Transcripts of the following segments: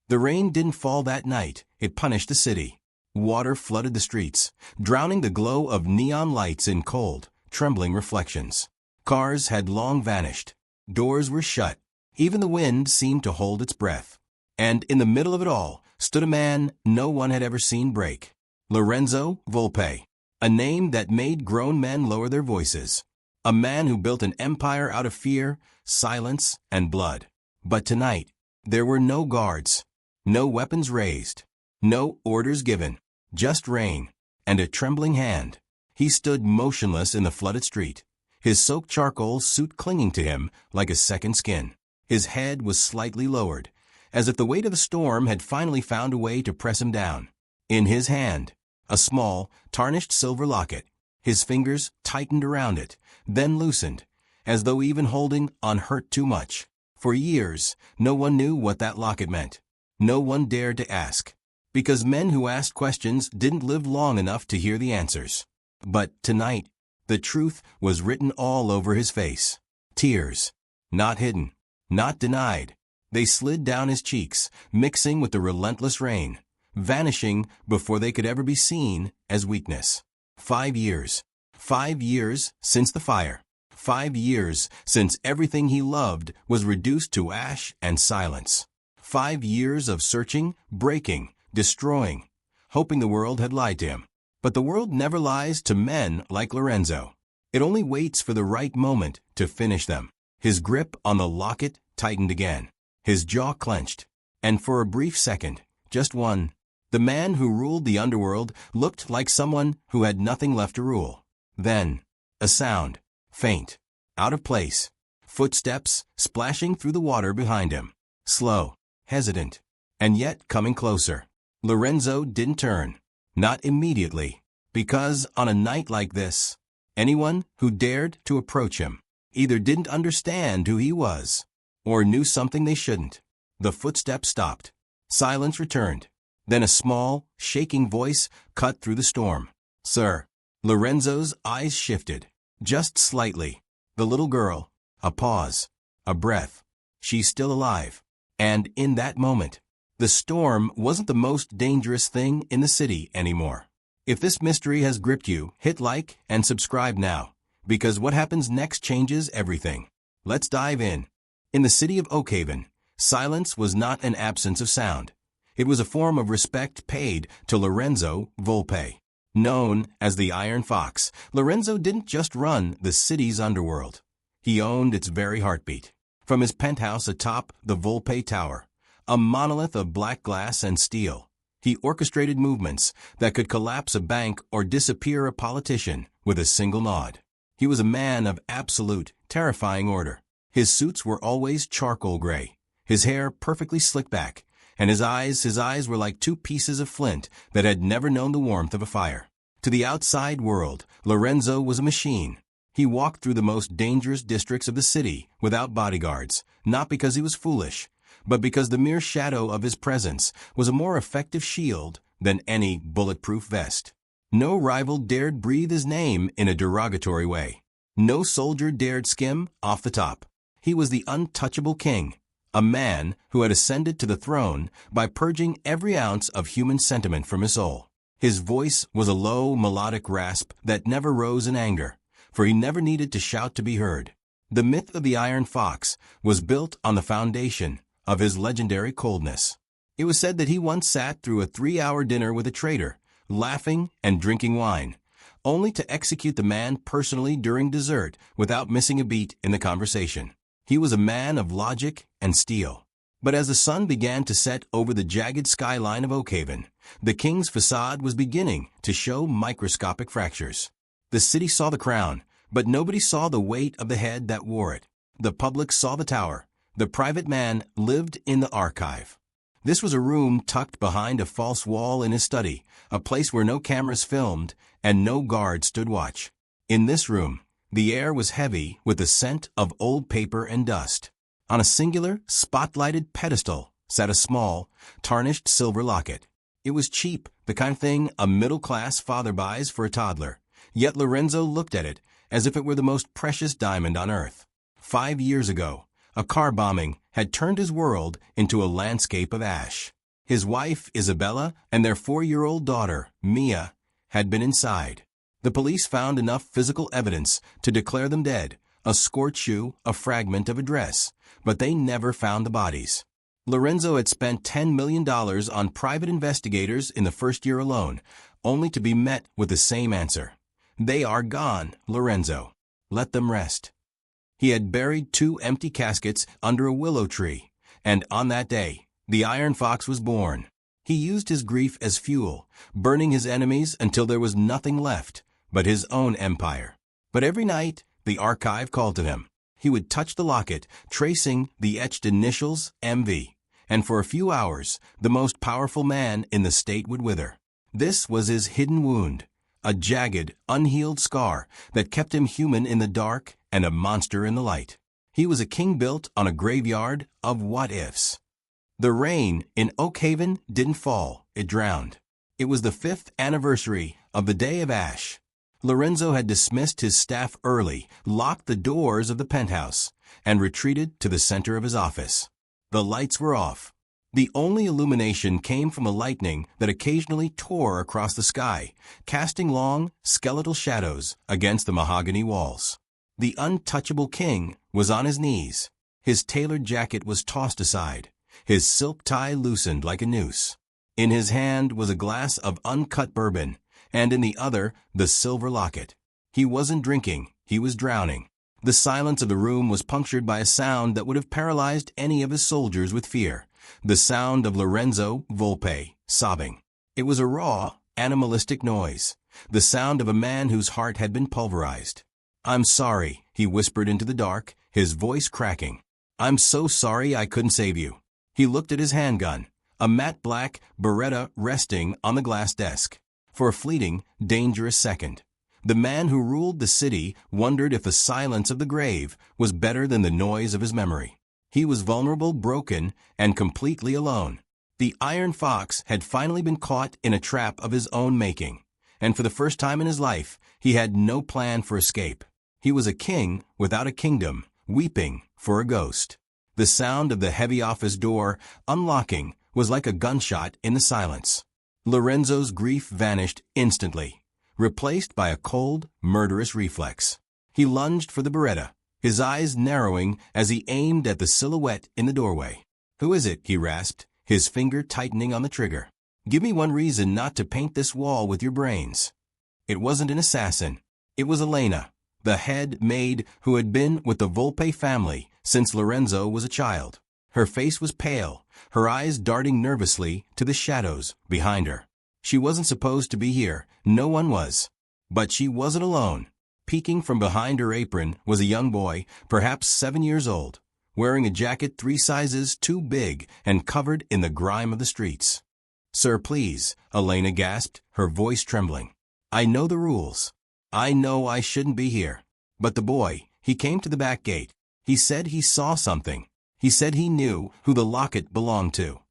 The rain didn't fall that night, it punished the city. Water flooded the streets, drowning the glow of neon lights in cold, trembling reflections. Cars had long vanished. Doors were shut. Even the wind seemed to hold its breath. And in the middle of it all stood a man no one had ever seen break. Lorenzo Volpe. A name that made grown men lower their voices. A man who built an empire out of fear, silence, and blood. But tonight, there were no guards, no weapons raised, no orders given, just rain, and a trembling hand. He stood motionless in the flooded street, his soaked charcoal suit clinging to him like a second skin. His head was slightly lowered, as if the weight of the storm had finally found a way to press him down. In his hand, a small, tarnished silver locket. His fingers tightened around it, then loosened, as though even holding on hurt too much. For years, no one knew what that locket meant. No one dared to ask, because men who asked questions didn't live long enough to hear the answers. But tonight, the truth was written all over his face. Tears, not hidden, not denied. They slid down his cheeks, mixing with the relentless rain, vanishing before they could ever be seen as weakness. 5 years. 5 years since the fire. 5 years since everything he loved was reduced to ash and silence. 5 years of searching, breaking, destroying, hoping the world had lied to him. But the world never lies to men like Lorenzo. It only waits for the right moment to finish them. His grip on the locket tightened again. His jaw clenched. And for a brief second, just one, the man who ruled the underworld looked like someone who had nothing left to rule. Then, a sound, faint, out of place, footsteps splashing through the water behind him, slow, hesitant, and yet coming closer. Lorenzo didn't turn, not immediately, because on a night like this, anyone who dared to approach him either didn't understand who he was or knew something they shouldn't. The footsteps stopped. Silence returned. Then a small, shaking voice cut through the storm. "Sir." Lorenzo's eyes shifted, just slightly. The little girl, a pause, a breath. She's still alive. And in that moment, the storm wasn't the most dangerous thing in the city anymore. If this mystery has gripped you, hit like and subscribe now, because what happens next changes everything. Let's dive in. In the city of Oakhaven, silence was not an absence of sound. It was a form of respect paid to Lorenzo Volpe. Known as the Iron Fox, Lorenzo didn't just run the city's underworld. He owned its very heartbeat. From his penthouse atop the Volpe Tower, a monolith of black glass and steel, he orchestrated movements that could collapse a bank or disappear a politician with a single nod. He was a man of absolute, terrifying order. His suits were always charcoal gray, his hair perfectly slicked back, and his eyes were like two pieces of flint that had never known the warmth of a fire. To the outside world, Lorenzo was a machine. He walked through the most dangerous districts of the city without bodyguards, not because he was foolish, but because the mere shadow of his presence was a more effective shield than any bulletproof vest. No rival dared breathe his name in a derogatory way. No soldier dared skim off the top. He was the untouchable king, a man who had ascended to the throne by purging every ounce of human sentiment from his soul. His voice was a low, melodic rasp that never rose in anger, for he never needed to shout to be heard. The myth of the Iron Fox was built on the foundation of his legendary coldness. It was said that he once sat through a 3-hour dinner with a traitor, laughing and drinking wine, only to execute the man personally during dessert without missing a beat in the conversation. He was a man of logic and steel. But as the sun began to set over the jagged skyline of Oakhaven, the king's facade was beginning to show microscopic fractures. The city saw the crown, but nobody saw the weight of the head that wore it. The public saw the tower. The private man lived in the archive. This was a room tucked behind a false wall in his study, a place where no cameras filmed and no guard stood watch. In this room, the air was heavy with the scent of old paper and dust. On a singular, spotlighted pedestal sat a small, tarnished silver locket. It was cheap, the kind of thing a middle-class father buys for a toddler. Yet Lorenzo looked at it as if it were the most precious diamond on earth. 5 years ago, A car bombing had turned his world into a landscape of ash. His wife, Isabella, and their 4-year-old daughter, Mia, had been inside. The police found enough physical evidence to declare them dead, a scorched shoe, a fragment of a dress, but they never found the bodies. Lorenzo had spent $10 million on private investigators in the first year alone, only to be met with the same answer. They are gone, Lorenzo. Let them rest. He had buried 2 empty caskets under a willow tree, and on that day, the Iron Fox was born. He used his grief as fuel, burning his enemies until there was nothing left but his own empire. But every night, the archive called to him. He would touch the locket, tracing the etched initials MV, and for a few hours, the most powerful man in the state would wither. This was his hidden wound, a jagged, unhealed scar that kept him human in the dark and a monster in the light. He was a king built on a graveyard of what-ifs. The rain in Oak Haven didn't fall, it drowned. It was the 5th anniversary of the Day of Ash. Lorenzo had dismissed his staff early, locked the doors of the penthouse, and retreated to the center of his office. The lights were off. The only illumination came from the lightning that occasionally tore across the sky, casting long, skeletal shadows against the mahogany walls. The untouchable king was on his knees. His tailored jacket was tossed aside, his silk tie loosened like a noose. In his hand was a glass of uncut bourbon, and in the other, the silver locket. He wasn't drinking, he was drowning. The silence of the room was punctured by a sound that would have paralyzed any of his soldiers with fear. The sound of Lorenzo Volpe sobbing. It was a raw, animalistic noise, the sound of a man whose heart had been pulverized. "I'm sorry," he whispered into the dark, his voice cracking. "I'm so sorry I couldn't save you." He looked at his handgun, a matte black Beretta resting on the glass desk. For a fleeting, dangerous second, the man who ruled the city wondered if the silence of the grave was better than the noise of his memory. He was vulnerable, broken, and completely alone. The Iron Fox had finally been caught in a trap of his own making, and for the first time in his life, he had no plan for escape. He was a king without a kingdom, weeping for a ghost. The sound of the heavy office door unlocking was like a gunshot in the silence. Lorenzo's grief vanished instantly, replaced by a cold, murderous reflex. He lunged for the Beretta, his eyes narrowing as he aimed at the silhouette in the doorway. "Who is it?" he rasped, his finger tightening on the trigger. "Give me one reason not to paint this wall with your brains." It wasn't an assassin. It was Elena, the head maid who had been with the Volpe family since Lorenzo was a child. Her face was pale, her eyes darting nervously to the shadows behind her. She wasn't supposed to be here, no one was. But she wasn't alone. Peeking from behind her apron was a young boy, perhaps 7 years old, wearing a jacket 3 sizes too big and covered in the grime of the streets. "Sir, please," Elena gasped, her voice trembling. "I know the rules. I know I shouldn't be here." But the boy, he came to the back gate. He said he saw something. He said he knew who the locket belonged to.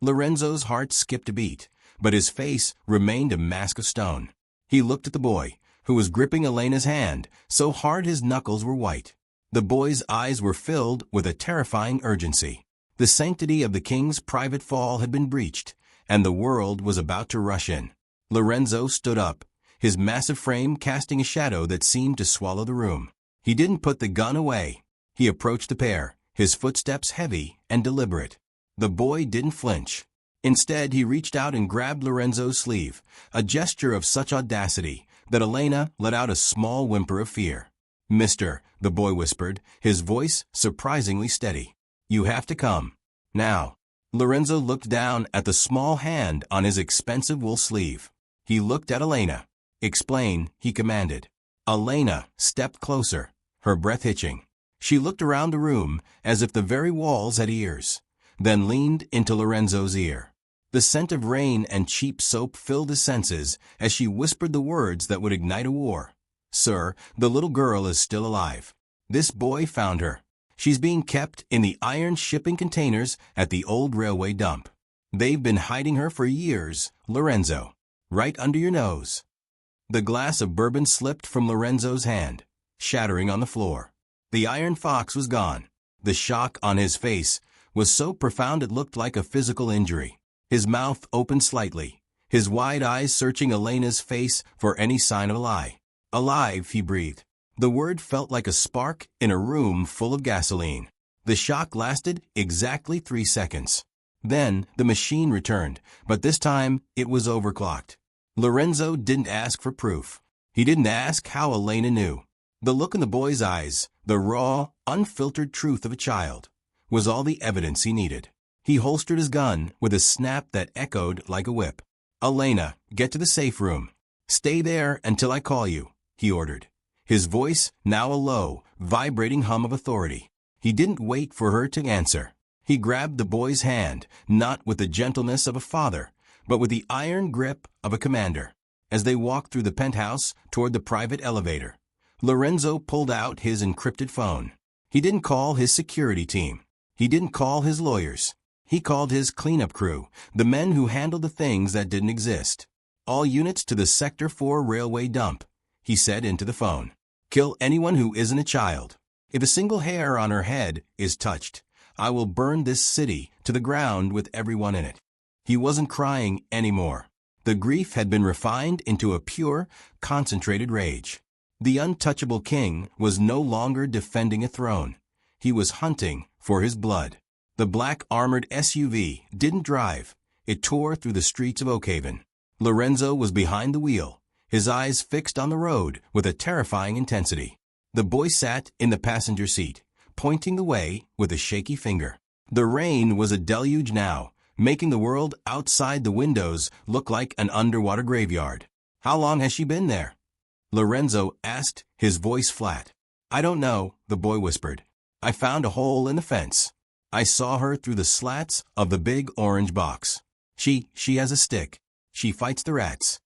Lorenzo's heart skipped a beat, but his face remained a mask of stone. He looked at the boy, who was gripping Elena's hand, so hard his knuckles were white. The boy's eyes were filled with a terrifying urgency. The sanctity of the king's private fall had been breached, and the world was about to rush in. Lorenzo stood up, his massive frame casting a shadow that seemed to swallow the room. He didn't put the gun away. He approached the pair, his footsteps heavy and deliberate. The boy didn't flinch. Instead, he reached out and grabbed Lorenzo's sleeve, a gesture of such audacity that Elena let out a small whimper of fear. "Mister," the boy whispered, his voice surprisingly steady. "You have to come. Now." Lorenzo looked down at the small hand on his expensive wool sleeve. He looked at Elena. "Explain," he commanded. Elena stepped closer, her breath hitching. She looked around the room as if the very walls had ears, then leaned into Lorenzo's ear. The scent of rain and cheap soap filled his senses as she whispered the words that would ignite a war. "Sir, the little girl is still alive. This boy found her. She's being kept in the iron shipping containers at the old railway dump. They've been hiding her for years, Lorenzo. Right under your nose." The glass of bourbon slipped from Lorenzo's hand, shattering on the floor. The Iron Fox was gone. The shock on his face was so profound it looked like a physical injury. His mouth opened slightly, his wide eyes searching Elena's face for any sign of a lie. Alive, he breathed. The word felt like a spark in a room full of gasoline. The shock lasted exactly 3 seconds. Then the machine returned, but this time it was overclocked. Lorenzo didn't ask for proof. He didn't ask how Elena knew. The look in the boy's eyes, the raw, unfiltered truth of a child, was all the evidence he needed. He holstered his gun with a snap that echoed like a whip. "Elena, get to the safe room. Stay there until I call you," he ordered. His voice now a low, vibrating hum of authority. He didn't wait for her to answer. He grabbed the boy's hand, not with the gentleness of a father, but with the iron grip of a commander. As they walked through the penthouse toward the private elevator, Lorenzo pulled out his encrypted phone. He didn't call his security team. He didn't call his lawyers. He called his cleanup crew, the men who handled the things that didn't exist. "All units to the Sector 4 railway dump," he said into the phone. "Kill anyone who isn't a child. If a single hair on her head is touched, I will burn this city to the ground with everyone in it." He wasn't crying anymore. The grief had been refined into a pure, concentrated rage. The untouchable king was no longer defending a throne. He was hunting for his blood. The black armored SUV didn't drive. It tore through the streets of Oakhaven. Lorenzo was behind the wheel, his eyes fixed on the road with a terrifying intensity. The boy sat in the passenger seat, pointing the way with a shaky finger. The rain was a deluge now, making the world outside the windows look like an underwater graveyard. "How long has she been there?" Lorenzo asked, his voice flat. "I don't know," the boy whispered. "I found a hole in the fence. I saw her through the slats of the big orange box. She has a stick. She fights the rats."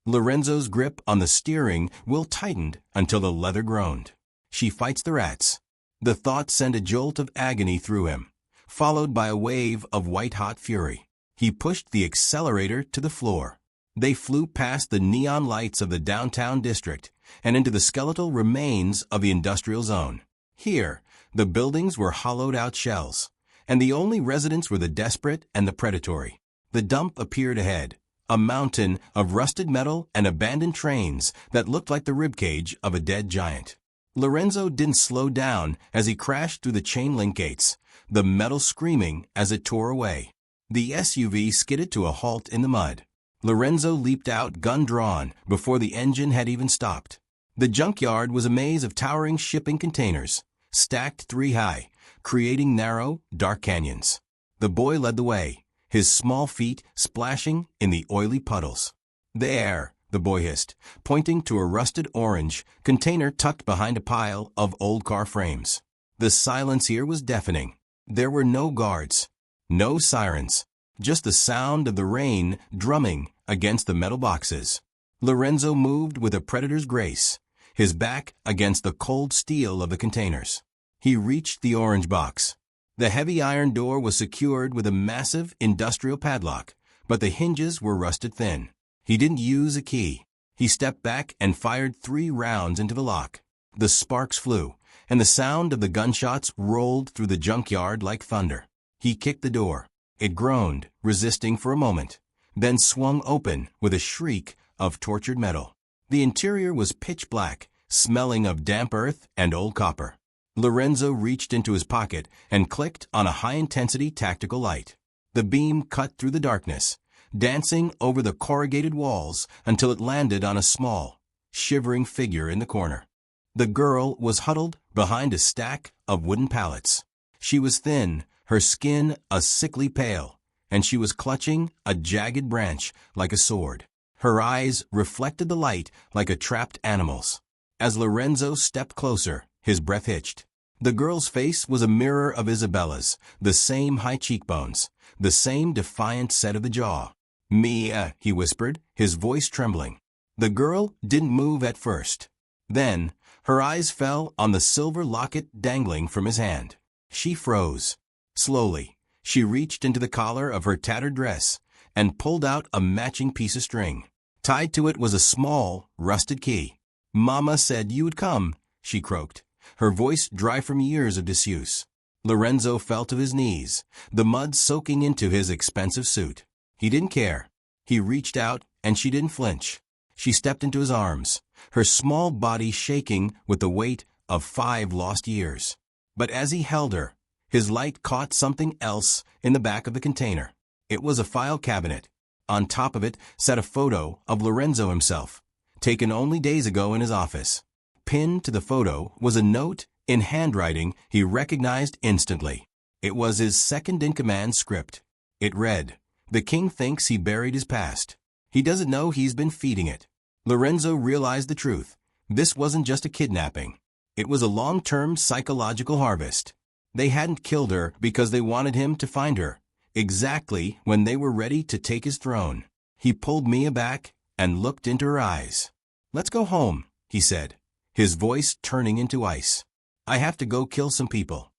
Lorenzo's grip on the steering wheel tightened until the leather groaned. "She fights the rats." The thought sent a jolt of agony through him, followed by a wave of white-hot fury. He pushed the accelerator to the floor. They flew past the neon lights of the downtown district and into the skeletal remains of the industrial zone. Here, the buildings were hollowed-out shells, and the only residents were the desperate and the predatory. The dump appeared ahead, a mountain of rusted metal and abandoned trains that looked like the ribcage of a dead giant. Lorenzo didn't slow down as he crashed through the chain-link gates, the metal screaming as it tore away. The SUV skidded to a halt in the mud. Lorenzo leaped out, gun drawn, before the engine had even stopped. The junkyard was a maze of towering shipping containers, stacked 3 high, creating narrow, dark canyons. The boy led the way, his small feet splashing in the oily puddles. "There," the boy hissed, pointing to a rusted orange container tucked behind a pile of old car frames. The silence here was deafening. There were no guards, no sirens, just the sound of the rain drumming against the metal boxes. Lorenzo moved with a predator's grace, his back against the cold steel of the containers. He reached the orange box. The heavy iron door was secured with a massive industrial padlock, but the hinges were rusted thin. He didn't use a key. He stepped back and fired 3 rounds into the lock. The sparks flew, and the sound of the gunshots rolled through the junkyard like thunder. He kicked the door. It groaned, resisting for a moment, then swung open with a shriek of tortured metal. The interior was pitch black, smelling of damp earth and old copper. Lorenzo reached into his pocket and clicked on a high-intensity tactical light. The beam cut through the darkness, dancing over the corrugated walls until it landed on a small, shivering figure in the corner. The girl was huddled behind a stack of wooden pallets. She was thin, her skin a sickly pale, and she was clutching a jagged branch like a sword. Her eyes reflected the light like a trapped animal's. As Lorenzo stepped closer, his breath hitched. The girl's face was a mirror of Isabella's, the same high cheekbones, the same defiant set of the jaw. "Mia," he whispered, his voice trembling. The girl didn't move at first. Then, her eyes fell on the silver locket dangling from his hand. She froze. Slowly, she reached into the collar of her tattered dress and pulled out a matching piece of string. Tied to it was a small, rusted key. "Mama said you would come," she croaked, her voice dry from years of disuse. Lorenzo fell to his knees, the mud soaking into his expensive suit. He didn't care. He reached out, and she didn't flinch. She stepped into his arms, her small body shaking with the weight of 5 lost years. But as he held her, his light caught something else in the back of the container. It was a file cabinet. On top of it sat a photo of Lorenzo himself, taken only days ago in his office. Pinned to the photo was a note in handwriting he recognized instantly. It was his second-in-command script. It read, "The king thinks he buried his past. He doesn't know he's been feeding it." Lorenzo realized the truth. This wasn't just a kidnapping. It was a long-term psychological harvest. They hadn't killed her because they wanted him to find her, exactly when they were ready to take his throne. He pulled Mia back and looked into her eyes. "Let's go home," he said, his voice turning into ice. "I have to go kill some people."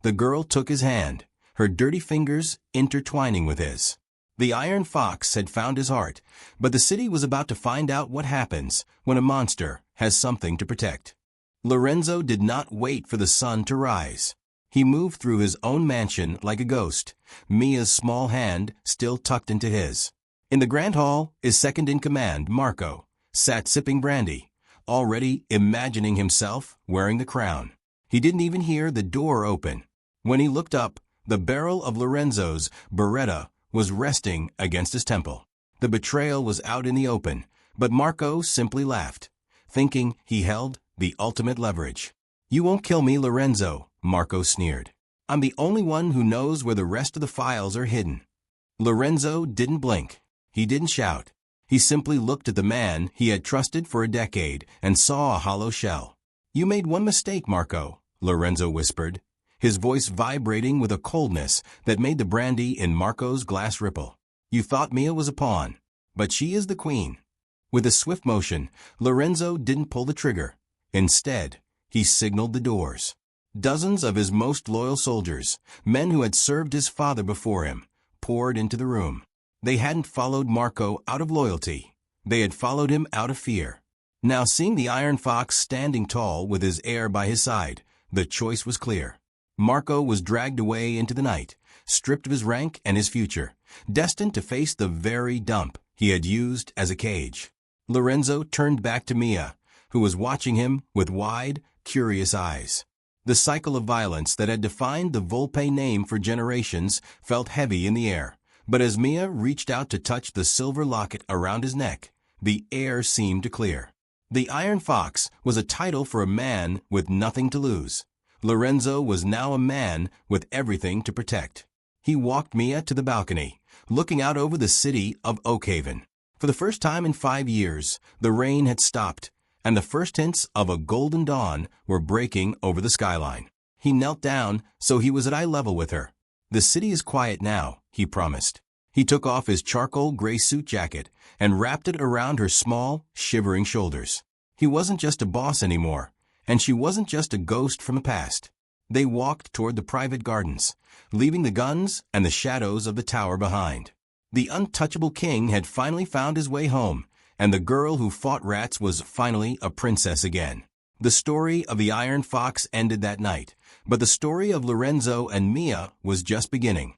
The girl took his hand, her dirty fingers intertwining with his. The Iron Fox had found his heart, but the city was about to find out what happens when a monster has something to protect. Lorenzo did not wait for the sun to rise. He moved through his own mansion like a ghost, Mia's small hand still tucked into his. In the grand hall, his second-in-command, Marco, sat sipping brandy, already imagining himself wearing the crown. He didn't even hear the door open. When he looked up, the barrel of Lorenzo's Beretta was resting against his temple. The betrayal was out in the open, but Marco simply laughed, thinking he held the ultimate leverage. "You won't kill me, Lorenzo," Marco sneered. "I'm the only one who knows where the rest of the files are hidden." Lorenzo didn't blink. He didn't shout. He simply looked at the man he had trusted for a decade and saw a hollow shell. "You made one mistake, Marco," Lorenzo whispered, his voice vibrating with a coldness that made the brandy in Marco's glass ripple. "You thought Mia was a pawn, but she is the queen." With a swift motion, Lorenzo didn't pull the trigger. Instead, he signaled the doors. Dozens of his most loyal soldiers, men who had served his father before him, poured into the room. They hadn't followed Marco out of loyalty. They had followed him out of fear. Now, seeing the Iron Fox standing tall with his heir by his side, the choice was clear. Marco was dragged away into the night, stripped of his rank and his future, destined to face the very dump he had used as a cage. Lorenzo turned back to Mia, who was watching him with wide, curious eyes. The cycle of violence that had defined the Volpe name for generations felt heavy in the air, but as Mia reached out to touch the silver locket around his neck, the air seemed to clear. The Iron Fox was a title for a man with nothing to lose. Lorenzo was now a man with everything to protect. He walked Mia to the balcony, looking out over the city of Oakhaven. For the first time in 5 years, the rain had stopped, and the first hints of a golden dawn were breaking over the skyline. He knelt down so he was at eye level with her. "The city is quiet now," he promised. He took off his charcoal gray suit jacket and wrapped it around her small, shivering shoulders. He wasn't just a boss anymore, and she wasn't just a ghost from the past. They walked toward the private gardens, leaving the guns and the shadows of the tower behind. The untouchable king had finally found his way home, and the girl who fought rats was finally a princess again. The story of the Iron Fox ended that night, but the story of Lorenzo and Mia was just beginning.